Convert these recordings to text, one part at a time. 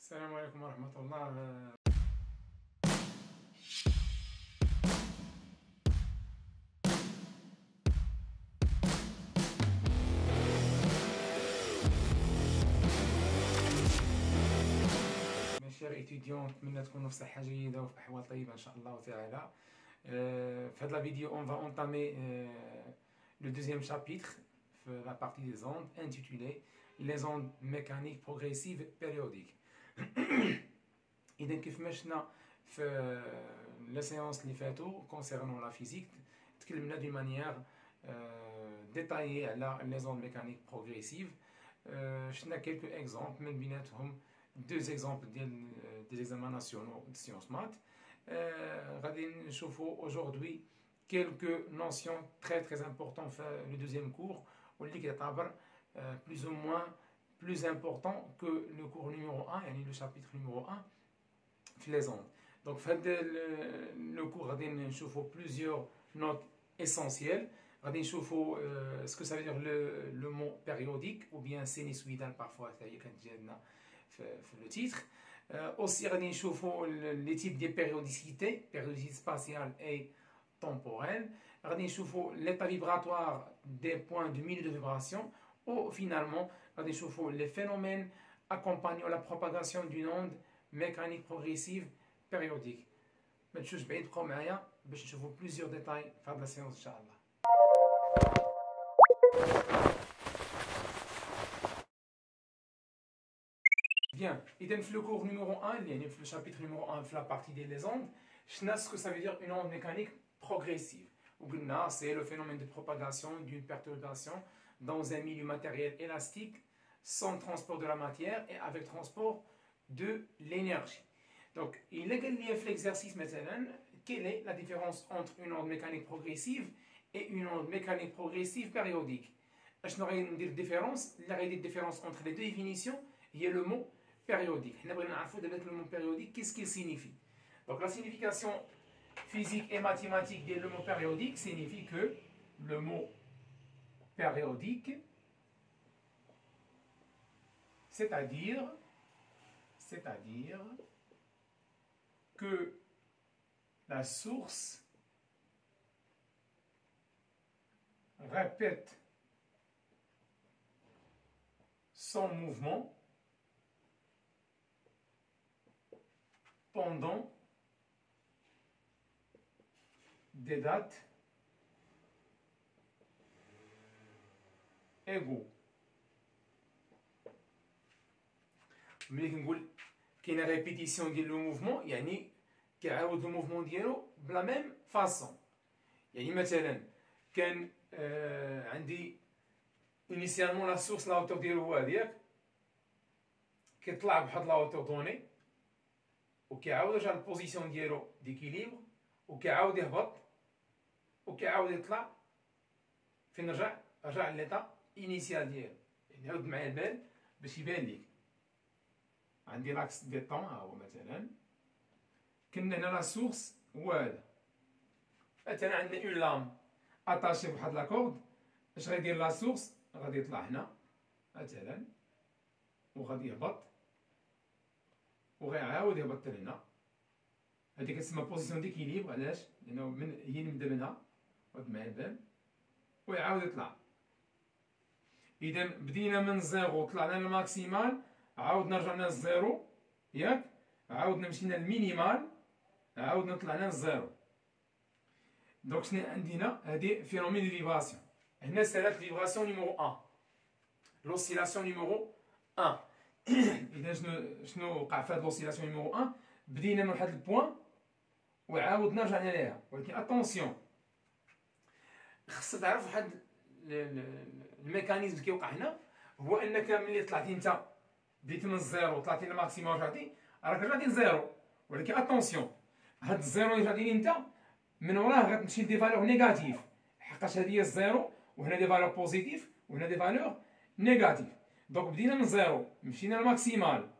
السلام عليكم ورحمة الله. Chers étudiants, نتمنى تكونوا في صحة جيدة وفي أحوال طيبة إن شاء الله تعالى. في هذه la vidéo, on va entamer le deuxième chapitre, la partie des ondes, intitulée les ondes mécaniques progressives périodiques. إذا كيف مشنا في les séances اللي فاتوا concernant la physique تكلمنا d'une manière détaillée على les ondes mécaniques progressives. شفنا quelques exemples من بيناتهم deux exemples des examens nationaux de sciences maths. غادي نشوفوا aujourd'hui quelques notions très importantes في le deuxième cours واللي كيعتبر plus ou moins plus important que le cours numéro 1 يعني le chapitre numéro 1 في les ondes. Donc في هذا le cours غادي نشوفوا plusieurs notes essentielles. غادي نشوفوا ce que ça veut dire le mot périodique ou bien sinusoïdal parfois ça y est كانت جاتنا في le titre. Aussi غادي نشوفوا les types de périodicité spatiale et temporelle. غادي نشوفوا l'état vibratoire des points de milieu de vibration ou finalement غادي نشوفوا les phénomènes accompagnant la propagation d'une onde mécanique progressive périodique. ما تمشوش بعيد بقاو معايا باش نشوفوا plusieurs détails في هذه السيونس ان شاء الله. Bien, إذا في le cours numéro 1 يعني في le chapitre numéro 1 في la partie des ondes شفنا ce que ça veut dire une onde mécanique progressive. وقلنا c'est le phénomène de propagation d'une perturbation dans un milieu matériel élastique sans transport de la matière et avec transport de l'énergie. Donc, il est lié à l'exercice maintenant, quelle est la différence entre une onde mécanique progressive et une onde mécanique progressive périodique? Je n'aurais pas dire différence, la différence entre les deux définitions, il y a le mot périodique. On va savoir le mot périodique, qu'est-ce qu'il signifie? Donc, la signification physique et mathématique du mot périodique signifie que le mot périodique, c'est-à-dire que la source répète son mouvement pendant des dates égaux. ملي كنقول كاينه ريبيتيسيون ديال لو موفمون يعني كيعاود الموفمون ديالو بلا ميم فاسون. يعني مثلا كان عندي انيسيالمون لا سورس لا هوتور ديالو هو هاديك كيطلع بواحد لا هوتور دوني وكيعاود يرجع للبوزيسيون ديالو ديكيليبر وكيعاود يهبط وكيعاود يطلع فين رجع لليطا انيسيال ديالو. يعني عاود معايا البال باش يبان ليك عندي لاكس دي طون ها هو مثلا كنا هنا لا سورس هو هذا مثلا عندنا اون لام اتاشي بواحد لاكورد اش غيدير لا سورس غادي يطلع هنا مثلا وغادي يهبط وغيعاود يهبط لهنا. هادي كتسمى بوزيسيون ديكيليبر. علاش؟ لانه هي اللي نبدا منها عاود معايا البال ويعاود يطلع. اذا بدينا من زيرو طلعنا للماكسيمال عاودنا رجعنا للزيرو ياك عاودنا مشينا للمينيمال عاودنا طلعنا للزيرو. دونك شنو عندنا هادي فينومين دو فيبراسيون. هنا سالات فيبراسيون نيميرو 1 لوسيلاسيون نيميرو 1. اذا شنو وقع في هاد لوسيلاسيون نيميرو 1؟ بدينا من واحد البوان وعاودنا رجعنا ليها. ولكن اتونسيون خصك تعرف واحد الميكانيزم كيوقع هنا هو انك ملي طلعتي انت بديت من الزيرو طلعتي للماكسيموم رجعتي راك رجعتي لزيرو. ولكن اتونسيون هاد الزيرو اللي رجعتي ليه انت من وراه غتمشي لدي فالور نيجاتيف حقاش هادي هي الزيرو وهنا دي فالور بوزيتيف وهنا دي فالور نيجاتيف. دونك بدينا من زيرو مشينا للماكسيمال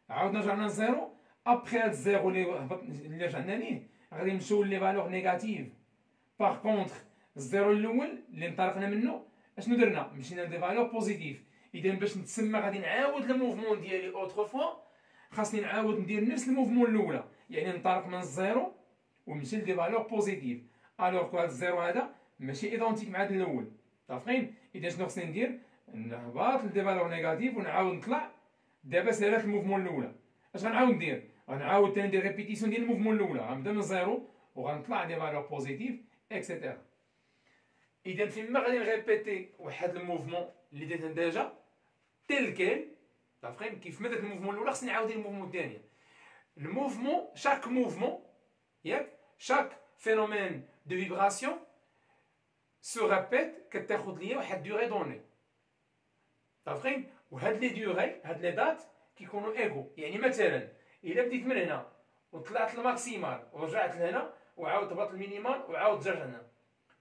عاودنا رجعنا لزيرو. ابخي هاد الزيرو اللي رجعنا ليه غادي نمشيو لي فالور نيجاتيف. باغ كونطخ الزيرو الاول اللي انطلقنا منه اشنو درنا؟ مشينا لدي فالور بوزيتيف. اذا باش نتسمى غادي نعاود الموفمون ديالي اوتر فوا خاصني نعاود ندير نفس الموفمون الاولى، يعني نطلق من الزيرو ونمشي لدي فالور بوزيتيف، الوغ كو هاد الزيرو هذا ماشي ايدونتيك مع هاد الاول. متفقين؟ اذا شنو خصني ندير؟ نهبط لدي فالور نيجاتيف ونعاود نطلع. دابا سالات الموفمون الاولى، اش غنعاود ندير؟ غنعاود تاني ندير ريبيتيسيون ديال الموفمون الاولى، غنبدا من الزيرو وغنطلع دي فالور بوزيتيف اكسيتيرا. اذا فيما غادي نريبيتي واحد الموفمون اللي درت ديجا تيل كيل، متفقين؟ كيف ما درت الموفمون الاولى خصني نعاود ندير الموفمون الثانيه. الموفمون شاك موفمون ياك شاك فينومين دو فيبراسيون سو ريبيت كتاخد ليا واحد ديوغي دوني. متفقين؟ وهاد لي ديوغي هاد لي دات كيكونوا ايغو، يعني مثلا الا بديت من هنا وطلعت الماكسيمال ورجعت لهنا وعاود هبط المينيمال وعاود رجعت هنا،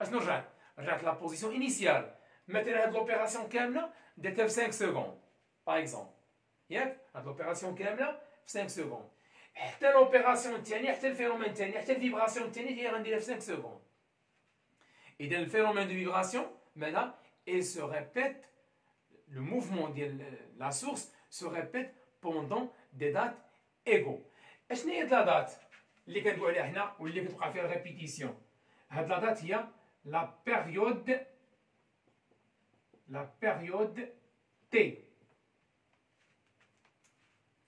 اشنو رجعت؟ رجعت لا بوزيسيون انيسيال. مثلا هاد لوبيراسيون كامله درتها في 5 سكوند باغ اكزومبل، ياك هاد لوبيراسيون كامله في 5 سكوند. حتى لوبيراسيون الثانيه، حتى الفينومين الثاني، حتى الفيبراسيون الثانيه هي غنديرها في 5 سكوند. اذا الفينومين دو فيبراسيون ماذا؟ il se répète, le mouvement de la source se répète pendant des dates égaux. اشنو هي لا دات اللي كنقولوا عليها حنا واللي كتوقع فيها الريبيتيسيون؟ هاد لا دات هي لا بيريود تي.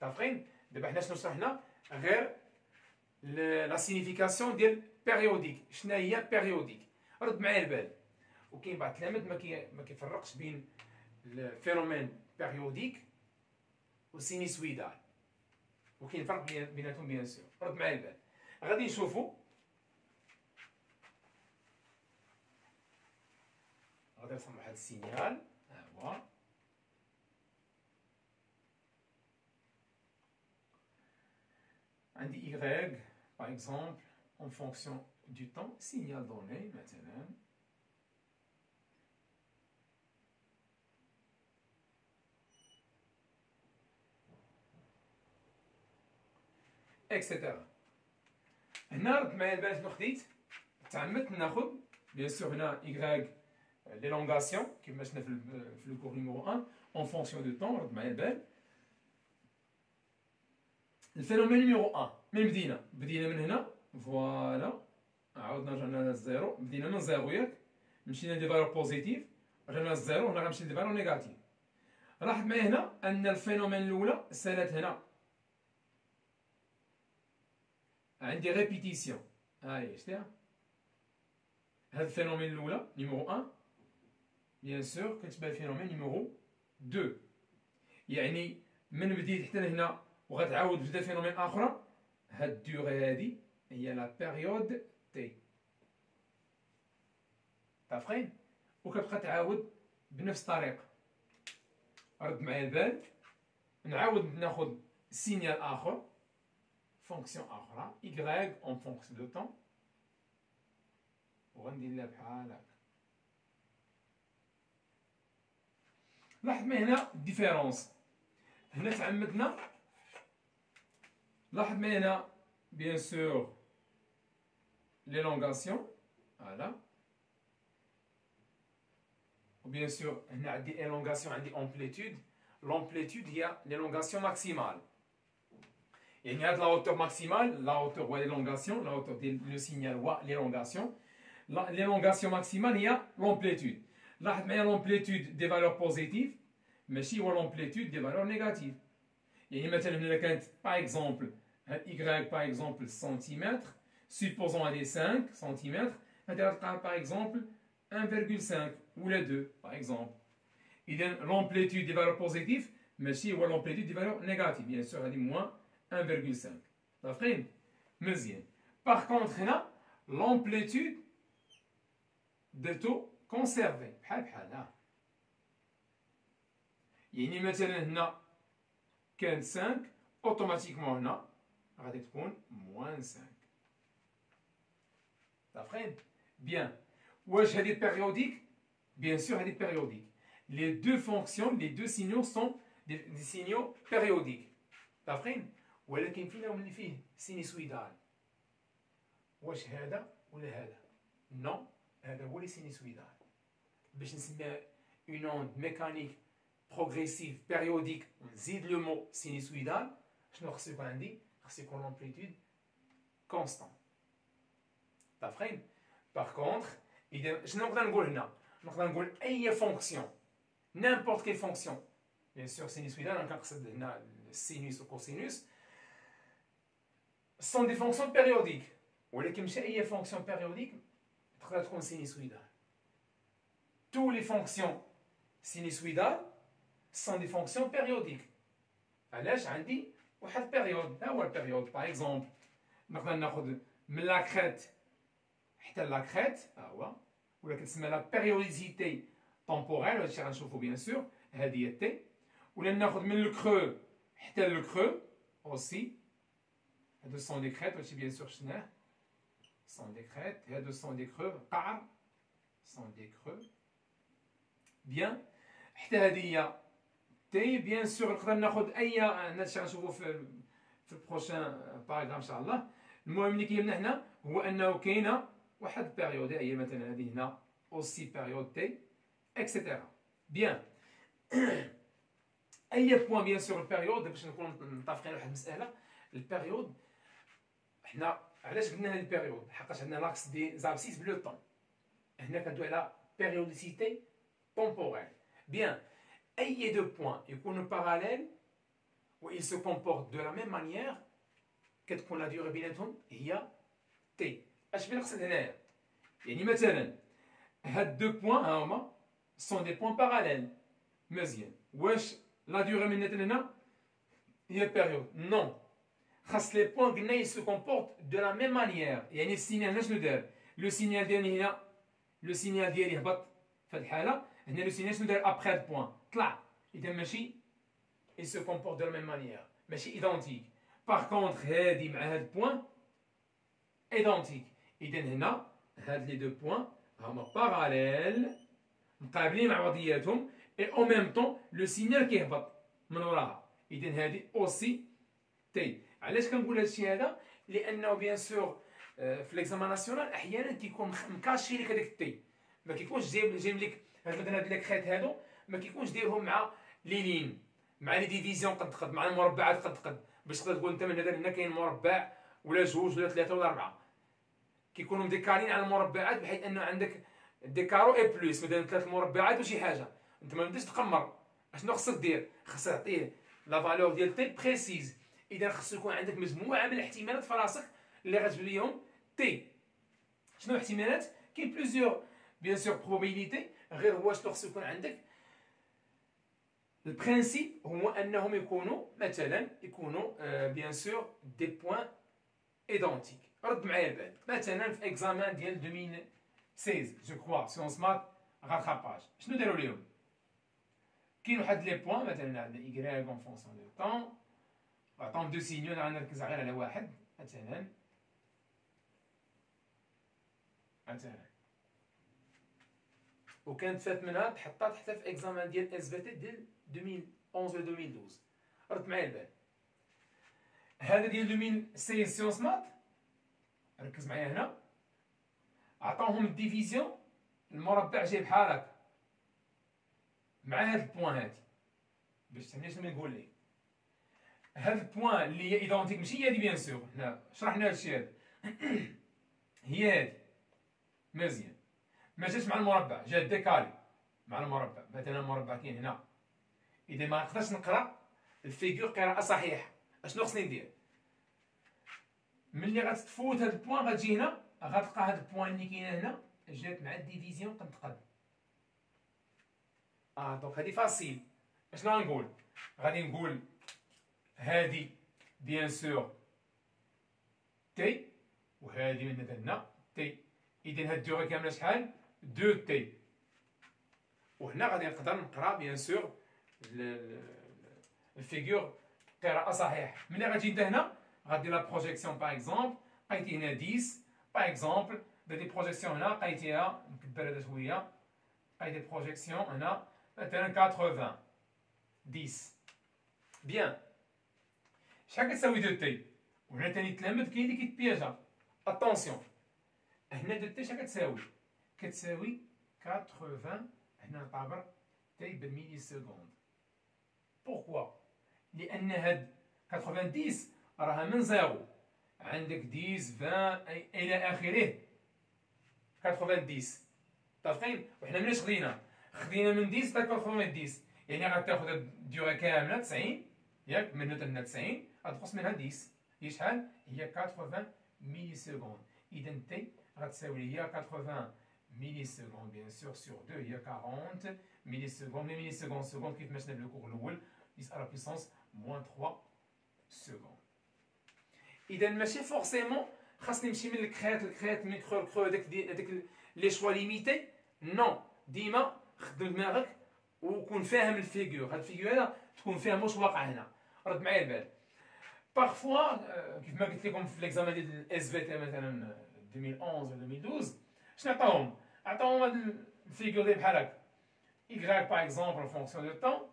متفقين؟ دابا حنا شنو شرحنا؟ غير لا سينيفيكاسيون ديال بيريوديك. شنو هي بيريوديك؟ رد معايا البال. وكاين بعض التلاميذ ما كيفرقش بين الفينومين بيريوديك والسينيسويدال، وكاين فرق بيناتهم بيان سور. رد معايا البال. غادي نشوفوا، غادي نرسم واحد السينيال. ها هو عندي Y par exemple en fonction du temps, signal donné مثلا اكسيتيرا. هنا رد معايا البال شنو خديت؟ تعمدت ناخذ بيان سور هنا Y ليلونغاسيون كيما شفنا في لو كور نيميرو 1 en fonction du temps. رد معايا البال. الفينومين نيميرو 1 من بدينا من هنا فوالا، عاودنا رجعنا للزيرو، بدينا من زيرو ياك، مشينا لدي فالور بوزيتيف، رجعنا للزيرو، هنا غنمشي لدي فالور نيجاتيف. لاحظ معايا هنا ان الفينومين الاولى سالت هنا، عندي ريبيتيسيون. هاهي شتيها هاد الفينومين الاولى نيميرو 1 بيان سور كتشبه الفينومين نيميرو 2، يعني من بديت حتى لهنا وغتعاود بجدا فينومين اخرى، هاد الديوغي هادي هي لا بيريود تي. متفقين؟ وكتبقى تعاود بنفس الطريقه. رد معايا البال. نعاود ناخذ سينيال اخر، فونكسيون اخرى Y اون فونكسيون دو طون، وغندير لها بحال هكا. لاحظ معايا هنا الديفيرونس. هنا تعمدنا، لاحظ معايا هنا بيان سور ليلونغاسيون فوالا، وبيان سور هنا عندي الونغاسيون، عندي امبليتود. لامبليتود هي ليلونغاسيون ماكسيمال، يعني هاد لا هوتور ماكسيمال، لا هوتور هو ليلونغاسيون، لا هوتور ديال لو سينيال هو ليلونغاسيون. ليلونغاسيون ماكسيمال هي لامبليتود. لاحظ معايا لامبليتود دي فالور بوزيتيف ماشي هو لامبليتود دي فالور نيجاتيف. يعني مثلا هنا كانت باغ اكزومبل هاد Y باغ اكزومبل سنتيمتر، supposons هادي 5 سنتيمتر، هادي غتلقاها باغ اكزومبل 1,5 ولا 2 باغ اكزومبل. اذا لامبليتود دي فالور بوزيتيف ماشي هو لامبليتود دي فالور نيجاتيف، بيان سور هادي موان 1,5. متفقين؟ مزيان. باغ كونطخ هنا لامبليتود درتو كونسيرفي بحال ها، يعني مثلا هنا كان 5 اوتوماتيكمون هنا غادي تكون موان 5. متفقين؟ بيان. واش هادي بيريوديك؟ بيان سور هادي بيريوديك. Les deux fonctions, les deux signaux sont des signaux périodiques. متفقين؟ ولكن فينا اللي فيه سينيسويدال. واش هذا ولا هذا؟ نو، هذا هو اللي سينيسويدال. باش نسميها une onde mécanique progressive périodique, ونزيد لو مو سينيسويدال، شنو خصو يكون عندي؟ خصو يكون لامبليتود كونستون. متفقين؟ باغ كونطخ اذا شنو نقدر نقول هنا؟ نقدر نقول اي فونكسيون n'importe quelle fonction bien sûr sinusoïdale انا كنقصد هنا السينوس والكوسينوس sont des fonctions périodiques ولكن ماشي اي فونكسيون بيريوديك تقدر تكون سينوسويدال. tous les fonctions sinusoïdales sont des fonctions périodiques. علاش؟ عندي واحد بيريود، ها هو البيريود. باغ اكزومبل نقدر ناخذ من لا كريت حتى لا كريت، ها هو، ولا كتسمى لا بيريوديسيتي طومبوريل، هادشي غنشوفو بيان سور، هادي هي تي. ولا ناخذ من الكرو حتى الكرو اوسي، هادو سون دي كريت، هادشي بيان سور شفناه، سون دي كريت، هادو سون دي كرو، قعر سون دي كرو. بيان، حتى هادي هي تي. بيان سور نقدر ناخذ اي، هادشي غنشوفو في البروشان باراغراف ان شاء الله. المهم اللي كيهمنا هنا هو انه كاينه واحد بيريود، هي مثلا هذه هنا اوسي بيريود تي اكسيتيرا. بيان، اي بوان بيان سور البيريود، باش نكونوا متفقين على واحد المساله. البيريود حنا علاش قلنا هذه البيريود؟ حقاش عندنا لاكس دي زابسيس بلو طون، هنا كندوي على بيريوديسيتي طومبوريل. بيان، اي دو بوان يكونوا باراليل و ils se comportent de la même manière، كتكون لا ديوغي بيناتهم هي تي. اش بنقصد هنايا؟ يعني مثلا هاد دو بوان ها هما سون دي بوان باراليل، مزيان. واش لا ديوغي من هنا هي بيريود؟ نو، خاص لي بوان قلنا ils se comportent de la même manière. يعني السينيال هنا شنو دار؟ لو سينيال ديالي هنا، لو سينيال ديالي هبط في هاد الحاله، هنا لو سينيال شنو دار؟ ابخي هاد بوان طلع، اذا ماشي ils se comportent de la même manière، ماشي ايدونتيك. باغ كونطخ هادي مع هاد بوان ايدونتيك، اذا هنا هاد لي دو بوان هما باراليل مقابلين مع بعضياتهم، اي او ميم طون لو سينيال كيهبط من وراها، اذا هادي اوسي تي. علاش كنقول هادشي هذا؟ لانه بيان سور في ليكزامان ناسيونال احيانا كيكون مكاشي لك هذاك التي، ما كيكونش جايب لك مثلا هاد لي كريت هادو، ما كيكونش دايرهم مع لي لين، مع لي ديفيزيون قد مع المربعات قد باش تقدر تقول انت من هنا كاين مربع ولا جوج ولا ثلاثه ولا اربعه، كيكونوا مديكالين على المربعات بحيث انه عندك ديكارو اي بلوس، مثلا ثلاث مربعات وشي حاجه، انت ما بديش تقمر. اشنو خصك دير؟ خصك تعطيه لا فالور ديال تي بريسيز. اذا خصو يكون عندك مجموعه من الاحتمالات في راسك اللي غتجبد ليهم تي. شنو الاحتمالات؟ كاين بليزيور بيان سور بروبابيليتي، غير هو شنو خصو يكون عندك؟ البرانسيب هو انهم يكونوا مثلا بيان سور دي بوان ايدونتيك. رد معايا البال، مثلا في اكزامان ديال 2016 جو كوا سيونس مات غاتراباج، شنو داروا ليهم؟ كاين واحد لي بوان، مثلا عندنا ايكغيك اون فونسيون دو طون، عطاهم دو سينيو، انا غنركز غير على واحد مثلا وكانت فات منها تحطات حتى في اكزامان ديال اس في تي ديال 2011 ولا 2012. رد معايا البال، هذا ديال 2016 سيونس مات، ركز معايا هنا، عطاوهم الديفيزيون المربع جاي بحال هكا مع هاد البوان هادي، باش تفهمني شنو نقول لك. هاد البوان اللي هي ايدونتيك ماشي هادي بيان سور، حنا شرحنا هادشي هذا هي هادي مزيان، ما جاش مع المربع، جا ديكالي مع المربع. مثلا المربع كاين هنا، اذا ما نقدرش نقرا الفيغور قراءه صحيحه، اشنو خصني ندير؟ ملي غتفوت هاد البوان غتجي هنا، غتلقى هاد البوان اللي كاينه هنا جات مع الديفيزيون قد دونك هادي فاسيل. اشنو غنقول؟ غادي نقول هادي بيان سور تي، وهادي من هنا تي، اذا هاد الدوغي كامله شحال؟ 2 تي. وهنا غادي نقدر نقرا بيان سور الفيغور قراءه صحيحه. ملي غتجي انت هنا غادير لا بروجيكسيون، باغ اكزومبل لقيتي هنا 10 باغ اكزومبل، دير بروجيكسيون هنا لقيتيها، نكبر هذا شويه، لقيتي بروجيكسيون هنا مثلا 80 10. بيان، شحال كتساوي 2 تي؟ وهنا تاني تلامد كاين اللي كيتبياجا. اتونسيون، هنا 2 تي شحال كتساوي؟ كتساوي 80، هنا طابر تي بالميلي سكوند. بوركوا؟ لان هاد 90 راها من زيرو، عندك 10 20 الى اخره. 90 متفقين؟ وحنا مناش خدينا من 10 حتى 90، يعني غتاخد الديوغي كامله 90 ياك، من نوت لنا 90 غتقص منها 10 هي شحال؟ هي 80 ملي سكوند. اذا تي غتساوي هي 80 ملي سكوند بيان سور سور 2 هي 40 ملي سكوند. ملي سكوند سكوند كيف ما شفنا في الكور الاول 10 على بيسونس موان 3 سكوند. اذا ماشي فورسيمون خاصني نمشي من الكخيات من الكخو هذاك لي شوا ليميتي. نو، ديما خدم دماغك وكون فاهم الفيغور. هاد الفيغور هذا تكون فاهم واش واقع هنا. رد معايا البال. بارفوا كيف ما قلت لكم في ليكزامان ديال الاس في تي مثلا 2011 ولا 2012 شنو عطاوهم؟ عطاوهم هاد الفيغور ديال بحال هكا Y باغ اكزومبل فونكسيون دو طون،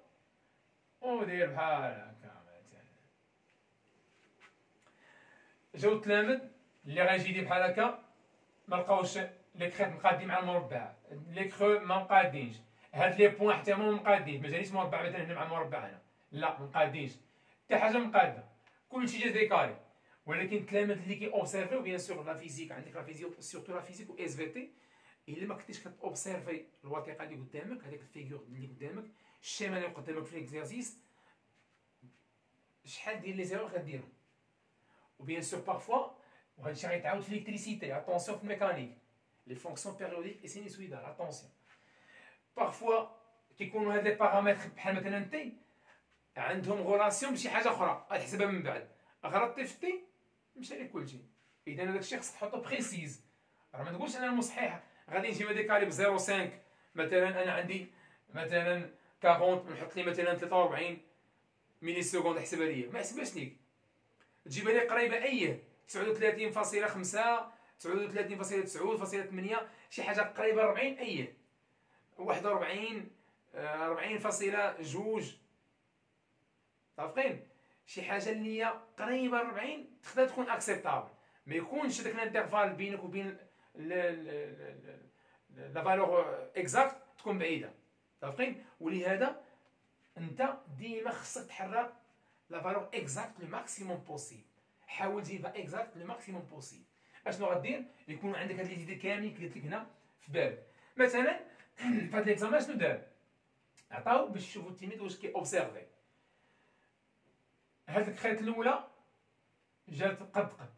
وداير بحال هكا. جاو التلامذ اللي غايجي بحال هكا ما لقاوش لي كخيت مقادين مع المربع، لي كخو ما مقادينش، هاد لي بوين حتى هما مقادين. ما جانيش مربع مثلا هنا مع المربع هنا، لا مقادينش حتى حاجه مقاده، كلشي جا ديكاري. ولكن التلامذ اللي كي اوبسيرفيو بيان سور لا فيزيك، عندك لا فيزيك سورتو لا فيزيك و اس في تي، الا ما كنتيش كتوبسيرفي الوثيقه اللي قدامك، هذاك الفيغور اللي قدامك، الشيما اللي قدامك في ليكزارسيس، شحال ديال لي زيرو غديرهم. وبيان سور بارفوا وهذا الشيء غيتعاود في الالكتريسيتي، اتونسيون في الميكانيك، لي فونكسيون بيريوديك اي سينيسويدال، اتونسيون. بارفوا كيكونوا هاد لي بارامتر بحال مثلا تي عندهم غولاسيون بشي حاجه اخرى غتحسبها من بعد، غلطتي في تي مشى لك كلشي. اذا هذاك الشيء خصك تحطو بريسيز. راه ما تقولش انا المصحيح غادي نجي ديكالي ب 0.5 مثلا، انا عندي مثلا 40 نحط لي مثلا 43 ملي سكوند احسبها لي، ما حسبهاش ليك، تجيبها لي قريبه ايه 39.5 39.9.8 شي حاجه قريبه 40 ايه 41 40.2 متفقين؟ شي حاجه اللي هي قريبه 40 تقدر تكون اكسبتابل، ما يكونش داك الانترفال بينك وبين لا فالور اكزاكت تكون بعيده، متفقين؟ ولهذا انت ديما خصك تحرك لا فالور اكزاكت لو ماكسيموم بوسيبل. حاول تجيبها اكزاكت لو ماكسيموم بوسيبل. اشنو غدير؟ يكون عندك هاد لي زيدي كاملين قلت لك هنا في بالك. مثلا في هاد ليكزامان شنو دار؟ عطاو باش تشوفوا التلميذ واش كي اوبسيرفي. هاد الخيط الاولى جات قد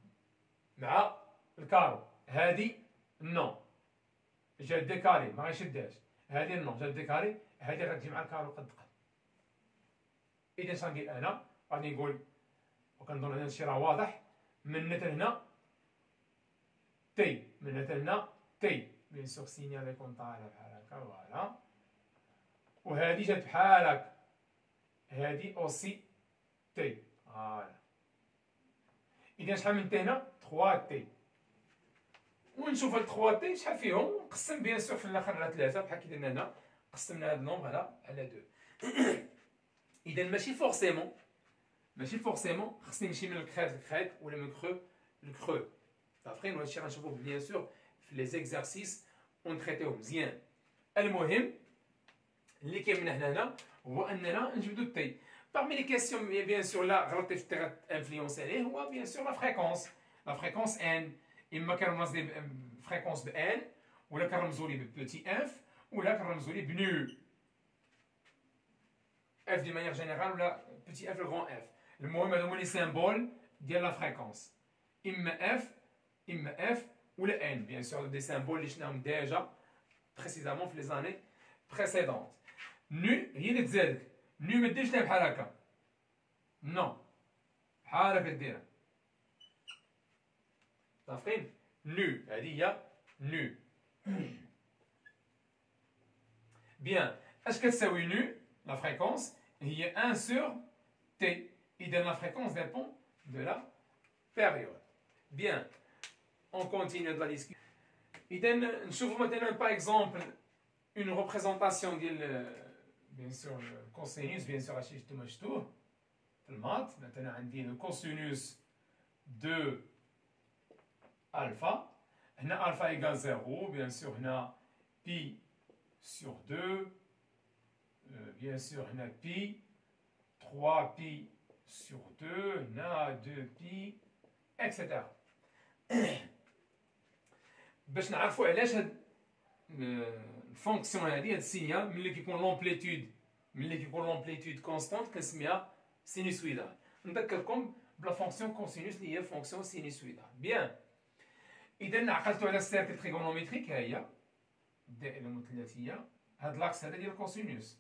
مع الكارو، هادي نو جات ديكاري ما غيشدهاش، هادي نو جات ديكاري، هادي غتجي مع الكارو قد. اذا شغندير انا؟ غادي نقول وكنظن هذا الشيء راه واضح، من هنا هنا تي، من هنا هنا تي، بيان سور سينيال يكون طالع بحال هكا فوالا، وهادي جات بحال هكا، هادي اوسي تي فوالا. اذا شحال من تي هنا؟ 3 تي. ونشوف هاد 3 تي شحال فيهم، ونقسم بيان سور في الاخر على 3 بحال كي درنا هنا، قسمنا هاد النومبر هذا على 2. اذا ماشي فورسيمون خصني نمشي من الكخيط للكخيط ولا من الكخو للكخو، متفقين؟ وهذا الشيء غنشوفوه بيان سور في لي زيكزارسيس ونتريتيوه مزيان. المهم اللي كاين من هنا هو اننا نجبدو التي. Parmi les questions بيان سور لا غلطتي في التي غتانفلونسي عليه هو بيان سور لا فريكونس ان، اما كنرمز لي فريكونس ب ان، ولا كنرمزو لي ببوتي اف، ولا كنرمزو لي بنو اف دي مانيير جينيرال، ولا بوتي اف لو غون اف. المهم هادو هما لي سيمبول ديال لا فريكونس، اما اف ولا ان. بيان سور دي سيمبول اللي شفناهم ديجا بريسيزامون في لي زاني بريسيدونت. نو هي اللي تزادك، نو ما ديرش لها بحال هكا، نو بحال هكا ديرها، متفقين؟ نو هادي هي نو. بيان اش كتساوي نو؟ لا فريكونس هي 1 sur t. إذا la fréquence dépend de la période. Bien, on continue de la discussion. إذا نشوفوا مثلا par exemple une représentation ديال bien sûr le cosinus bien sûr هادشي شفتو شفتوه في المات. مثلا عندي le cosinus de alpha، هنا alpha égale 0 bien sûr، هنا pi sur 2 bien sûr هنا pi 3 pi sur 2, na 2pi, etc. باش نعرفوا علاش هاد الفونكسيون هادي هاد السينيال ملي كيكون لومبليتود كونستانت كنسميها سينوسويدال. نذكركم بلا فونكسيون كوسينوس اللي هي فونكسيون سينوسويدال. بيان، اذا عقلتوا على السيركل تريغونوميتريك، ها هي الدائره المثلثيه، هاد لاكس هذا ديال كوسينوس،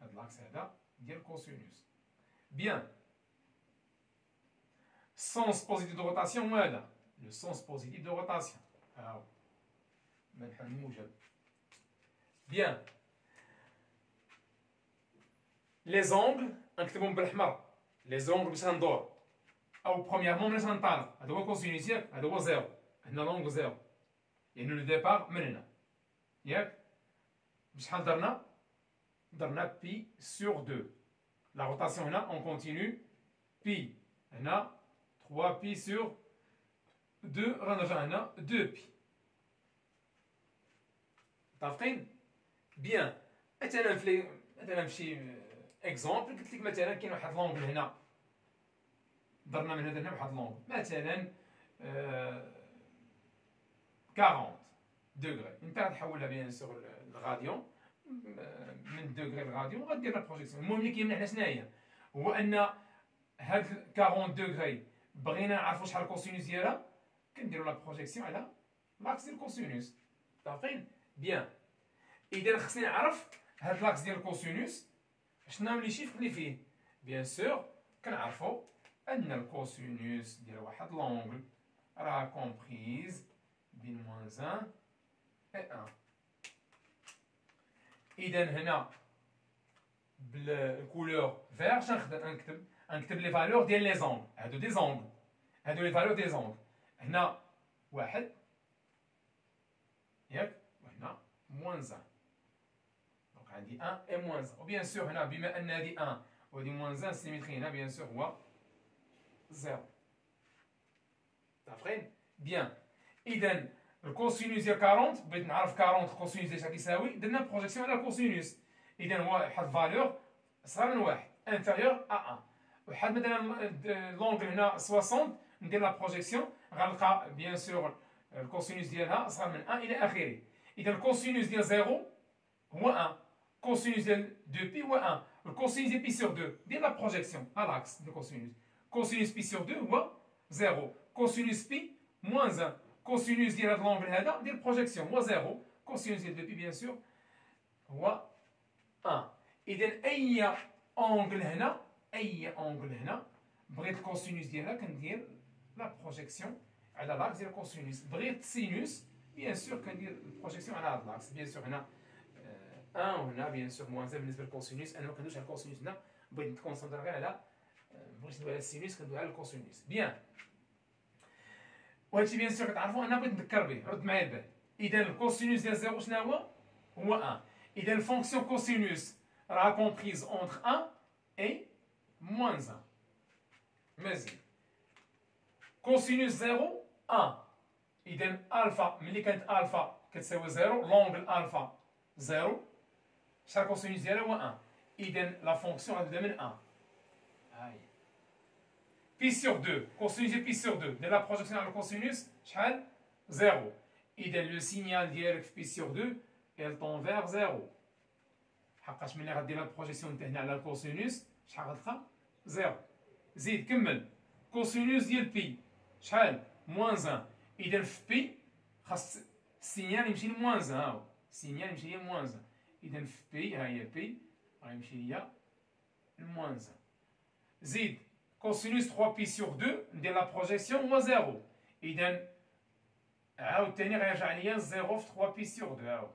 هاد لاكس هذا ديال كوسينوس. بيان، السونس بوزيتيف دو روتاسيون هو هذا، لو سونس بوزيتيف دو روتاسيون، ها هو منحى الموجب. بيان، لي زونغل نكتبهم بالاحمر، لي زونغل باش غندور، او برومييرمون باش غنطالق، هذا هو كوسينوس ياك، هذا هو زيرو، هنا لونغ زيرو، يعني لو ديبار من هنا ياك. بشحال درنا بي سور 2، لا روتاسيون هنا اون كونتينيو بي، هنا 3 بي سور 2، غنرجع هنا 2 بي. متفقين؟ بيان، مثلا في شي اكزومبل قلت لك مثلا كاين واحد لونغل هنا، درنا من هذا هنا واحد لونغل مثلا 40 دوغري، انت غتحولها بيان سور الغاديون، من دوغري لغاديون غدير لا بروجيكسيون. المهم اللي كيهمنا حنا شناهي هو ان هاد 40 دوغري بغينا نعرفوا شحال الكوسينوس ديالها، كنديروا لا بروجيكسيون على لاكس ديال الكوسينوس. متفقين؟ بيان، اذا خصني نعرف هاد لاكس ديال الكوسينوس شنو هما لي شيفر اللي فيه. بيان سور كنعرفوا ان الكوسينوس ديال واحد لونغل راه كومبريز بين موان 1 و 1. اذا هنا بالكولور فير نكتب لي فالور ديال لي زونغل، هادو دي زونغل، هادو لي فالور دي زونغل. هنا واحد ياك، وهنا موان 1، دونك عندي 1 اي موان 1. وبيان سور هنا بما ان هادي 1 وهادي موان 1 السيميتري هنا بيان سور هو 0. متفقين؟ بيان، اذا الكوسينوس ديال 40 بغيت نعرف 40 الكوسينوس ديال شحال كيساوي، درنا بروجيكسيون على الكوسينوس. اذا هو واحد فالور صغر من 1 انفيريور ا 1. واحد مثلا لونغل هنا 60 ندير لا بروجيكسيون غنلقى بيان سور الكوسينوس ديالها صغر من 1 الى اخره. اذا الكوسينوس ديال 0 هو 1، كوسينوس ديال 2 بي هو 1، الكوسينوس ديال بي سور 2 دير لا بروجيكسيون على لاكس ديال الكوسينوس. كوسينوس بي سور 2 هو 0، كوسينوس بي موان 1، كوسينوس ديال هاد لونغل هذا ديال بروجيكسيون هو 0، كوسينوس ديال 2 بي بيان سور هو 1. اذا اي اونغل هنا بغيت الكوسينوس ديالها كندير لا بروجيكسيون على لاكس ديال الكوسينوس. بغيت سينوس بيان سور كندير البروجيكسيون على هاد لاكس. بيان سور هنا 1 وهنا بيان سور موان 1 بالنسبه للكوسينوس، انا ما كندويش على الكوسينوس هنا، بغيت نتكونسونطرا غير على بغيت ندوي على السينوس كندوي على الكوسينوس. بيان، وهادشي بيان سور كتعرفوا انا بغيت نذكر به، رد معايا البال. اذا الكوسينوس ديال 0 شنو هو 1. اذا الفونكسيون كوسينوس راه كومبريز اونتر 1 اي موان 1. مزيان، كوسينوس 0 1. اذا الفا ملي كانت الفا كتساوي 0، لونغل الفا 0، شحال الكوسينوس ديالها هو 1. اذا لا فونكسيون غتبدا من 1. هاهي بي سور 2، كوسينوس ديال بي سور 2 دير لا بروجيكسيون على الكوسينوس شحال 0. اذا لو سينيال ديالك في بي سور 2 elle tend vers 0، حقاش ملي غدير لا بروجيكسيون نتا هنا على الكوسينوس شحال غتلقى 0. زيد كمل، كوسينوس ديال بي شحال موان 1. اذا في بي خاص السينيال يمشي لموان 1، ها هو السينيال يمشي ليا موان 1. اذا في بي ها هي بي غيمشي ليا لموان 1. زيد كوسينوس 3 بي سور 2 ندير لا بروجيكسيون هو 0. اذا عاوتاني غيرجع ليا 0 في 3 بي سور 2، ها هو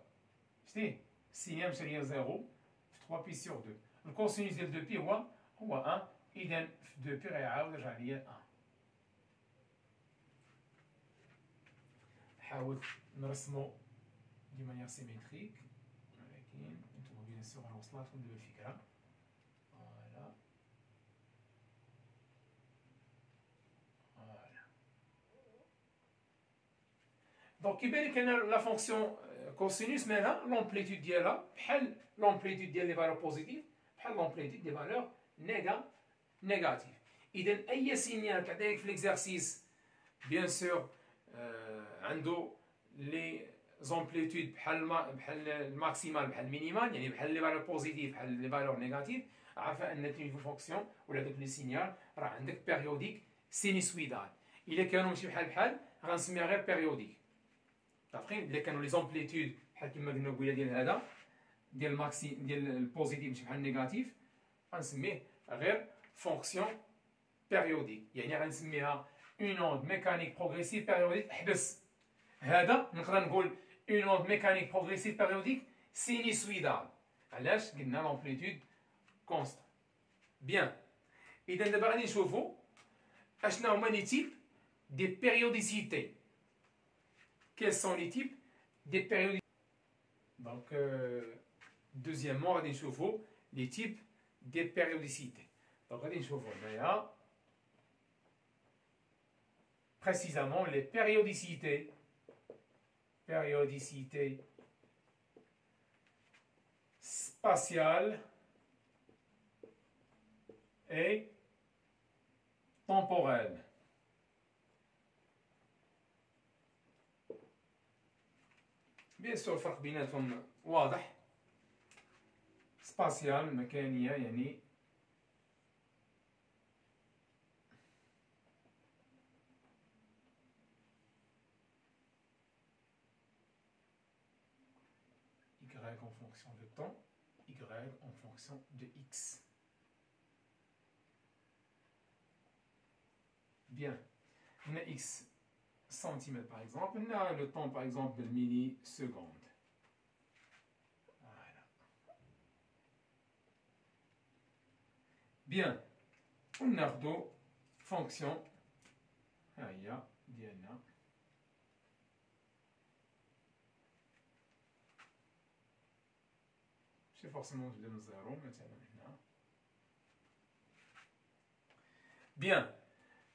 شتي السينيال مشى ليا 0 في 3 بي سور 2. الكوسينوس ديال 2 بي هو 1. اذا في 2 بي غيعاود يرجع ليا 1. نحاول نرسمو دي مانيير سيميتريك، ولكن نتوما بيان سور راه وصلاتكم دابا الفكره. فوالا دونك كيبان لك انا لا فونكسيون كوسينوس مالها لومبليتود ديالها بحال لومبليتود ديال لي فالور بوزيتيف بحال لومبليتود دي فالور négatif. إذا أي سينيال كذلك في l'exercice bien sûr عنده لي زومبليتود بحال الماكسيمال بحال المينيمال، يعني بحال لي فالور بوزيتيف بحال لي فالور نيجاتيف، عارفه ان نيفو فونكسيون ولا دوك لي سينيال راه عندك بيريوديك سينيسويدال. الا كانوا ماشي بحال غنسميها غير بيريوديك. عارفين الا كانوا لي زومبليتود بحال كما قلنا قبيله ديال هذا ديال الماكسي ديال البوزيتيف ماشي بحال النيجاتيف، غنسميه غير فونكسيون بيريوديك، يعني غنسميها اون اوند ميكانيك بروغريسيف بيريوديك. حبس هذا نقدر نقول اون اوند ميكانيك بروغريسيف بيريوديك سينيسويدال. علاش؟ قلنا لامبليتود كونستان. بيان، اذا دابا غادي نشوفوا اشنا هما لي تيب دي بيريوديسيتي. Quels sont les types des périodicités? Donc, deuxièmement, غادي نشوفوا les types des périodicités. Donc, غادي نشوفوا هنايا précisément les périodicités spatiales et temporelles. Bien sûr الفرق بيناتهم واضح. سباسيال مكانية يعني y en fonction de temps, y en fonction de x. Bien, on a x centimètres par exemple, on a le temps par exemple de millisecondes. Voilà. Bien, on a deux fonctions. Aïe, Diana. C'est forcément de 0 maintenant. Bien.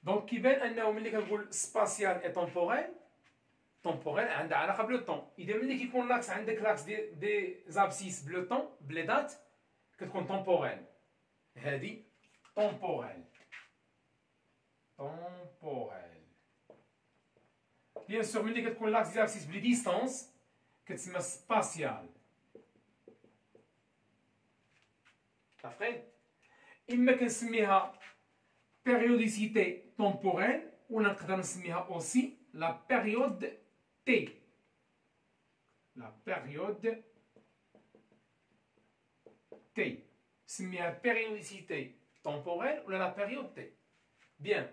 Donc, qui va être spatial et temporel. Temporel, on a le temps. Il demande qu'il y a l'axe des abscisses bleu temps, bleu date, que temporel. C'est temporel. Temporel. Bien sûr, il y a l'axe des abscisses bleu distance, que c'est spatial. إما كنسميها périodicité temporelle ولا نقدر نسميها aussi la période T. La période T. سميها périodicité temporelle ولا la période T. Bien.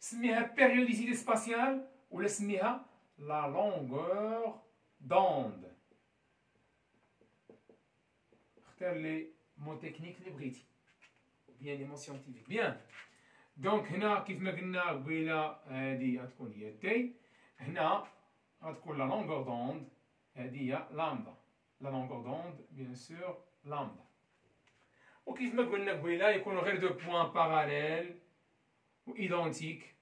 سميها périodicité spatiale ولا سميها la longueur d'onde. اختار لي mots techniques les british ou bien les mots scientifiques. Bien. Donc هنا كيف ما قلنا قبيله هذه غتكون هي تي، هنا غتكون لا لونغور دوند هذه هي لامدا. لا لونغور دوند بيان سور لامدا. وكيف ما قلنا قبيله يكونوا غير دو بوان باراليل و ايدونتيك.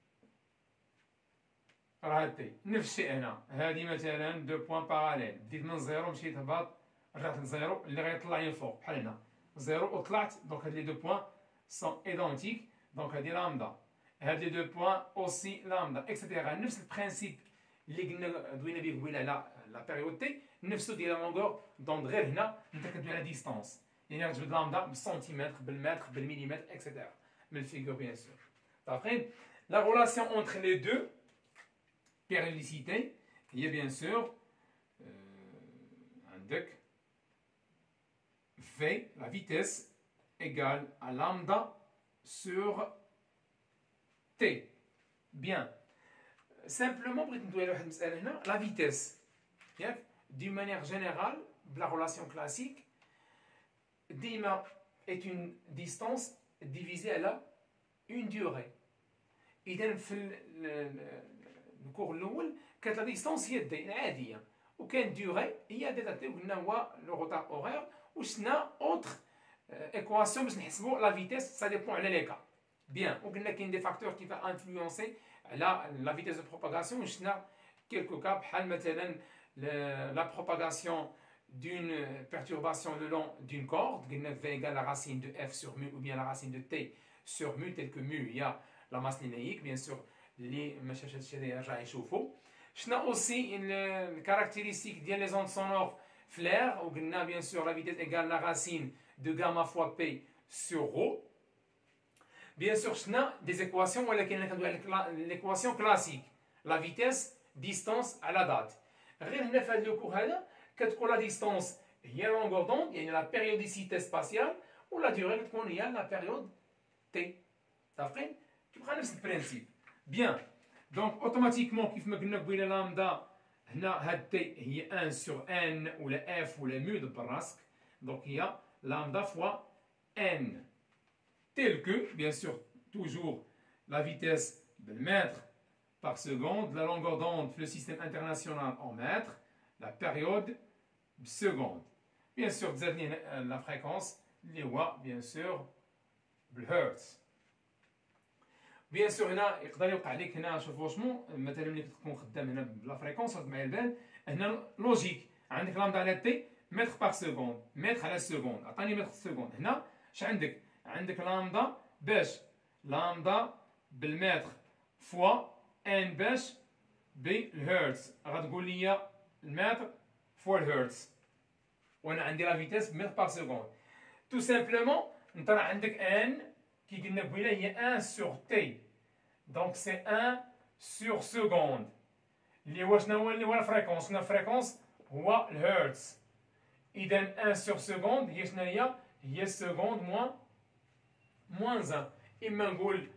راه تي نفس الشيء هنا، هذه مثلا دو بوان باراليل، بديت من زيرو مشيت هبط رجعت لزيرو اللي غيطلعني الفوق بحال هنا زيرو وطلعت. دونك هاد لي دو بوان سون ايدونتيك. دونك هادي لامدا، هاد لي دو بوان اوسي لامدا اكسيتيرا. نفس البرانسيب اللي قلنا دوينا به قبيله على لا بيريود تي، نفسو ديال لا لونغور دونك غير هنا انت كدوي على ديستانس، يعني غتجبد لامدا بالسنتيمتر بالمتر بالمليمتر اكسيتيرا من الفيغور بيان سور. داخرين لا ريلاسيون اونتر لي دو بيريوديسيتي هي بيان سور عندك V, la vitesse, égale à lambda sur T. Bien. Simplement, la vitesse. D'une manière générale, la relation classique, dima est une distance divisée à une durée. Et dans le cours الأول كانت la distance هي الدين عادية، وكان durée هي ديتا وقلنا هو le retard horaire. وشنا اوتر ايكواسيون باش نحسبوا لا فيتيس سا ديبون على لي كا. بيان، وقلنا كاين دي فاكتور كيف انفلونسي على لا فيتيس دو بروباغاسيون. وشنا كيلكو كا بحال مثلا لا بروباغاسيون d'une perturbation le long d'une corde, V égale la racine de F sur mu ou bien la racine de T sur mu, tel que mu, il y a la masse linéique, bien sûr, les je aussi une caractéristique des ondes sonores flair, où on a bien sûr la vitesse égale la racine de gamma fois P sur ρ. Bien sûr, on a des équations, l'équation classique, la vitesse, distance à la date. غير هنا في هذا لو كور هذا كتكون لا ديستونس هي لونغور دوند يعني لا بيريوديسيتي سباسيال ولا ديوري كتكون هي لا بيريود تي متفقين كيبقى نفس البرانسيب بيان دونك اوتوماتيكمون كيف ما قلنا قبيله لامدا هنا هاد تي هي 1 سور ان ولا اف ولا مو دبر راسك دونك هي lambda fois n tel que bien sûr toujours la vitesse de mètre par seconde, la longueur d'onde, le système international en mètres, la période seconde. Bien sûr, la fréquence, les watts, bien sûr, le hertz. Bien sûr, هنا يقدر يوقع لك هنا شوف واش مثلا ملي تكون خدام هنا بلا فريكونس معايا البال هنا لوجيك عندك لامدا على تي متر بار سكوند متر على السكوند عطاني متر سكوند هنا اش عندك لامدا باش لامدا بالمتر فوا ان باش بالهرتز غتقول لي المتر فوا الهرتز وانا عندي لا فيتيس بمتر بار سكوند تو سامبلومون انت راه عندك ان كي قلنا قبيله هي 1 سور تي دونك سي 1 سور سكوند اللي هو شنو هو الفريكونس الفريكونس هو الهرتز اذا 1 سور سكوند هي شنو هي سكوند موان 1 اما نقول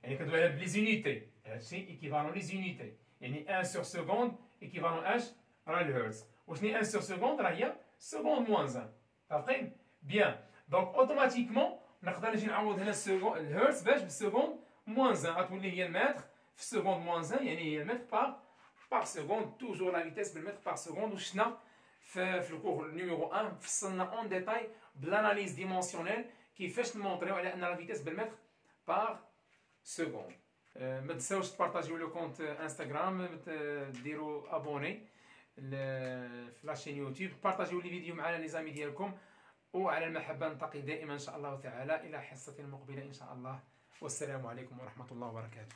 يعني كندوي على بلي زونيتي هادشي ايكيفالون لي زونيتي يعني 1 سور سكوند ايكيفالون اش راه الهرتز وشنو 1 سور سكوند راه هي سكوند موان 1 متفقين بيان دونك اوتوماتيكمون نقدر نجي نعوض هنا الهرتز باش بالسكوند موان 1 غتولي هي المتر في السكوند موان 1 يعني هي المتر بار سكوند توجور لا فيتيس بالمتر بار سكوند وشنا في الكور نيميرو 1 فصلنا اون ديتاي بالاناليز ديمونسيونيل كيفاش نمونطريو على ان لا فيتيس بالمتر بار سكوند ما تنساوش تبارطاجيو لو كونت انستغرام ديروا ابوني في لاشين يوتيوب بارطاجيو لي فيديو معنا لي زامي ديالكم وعلى المحبه نلتقي دائما ان شاء الله تعالى الى حصه مقبله ان شاء الله والسلام عليكم ورحمه الله وبركاته.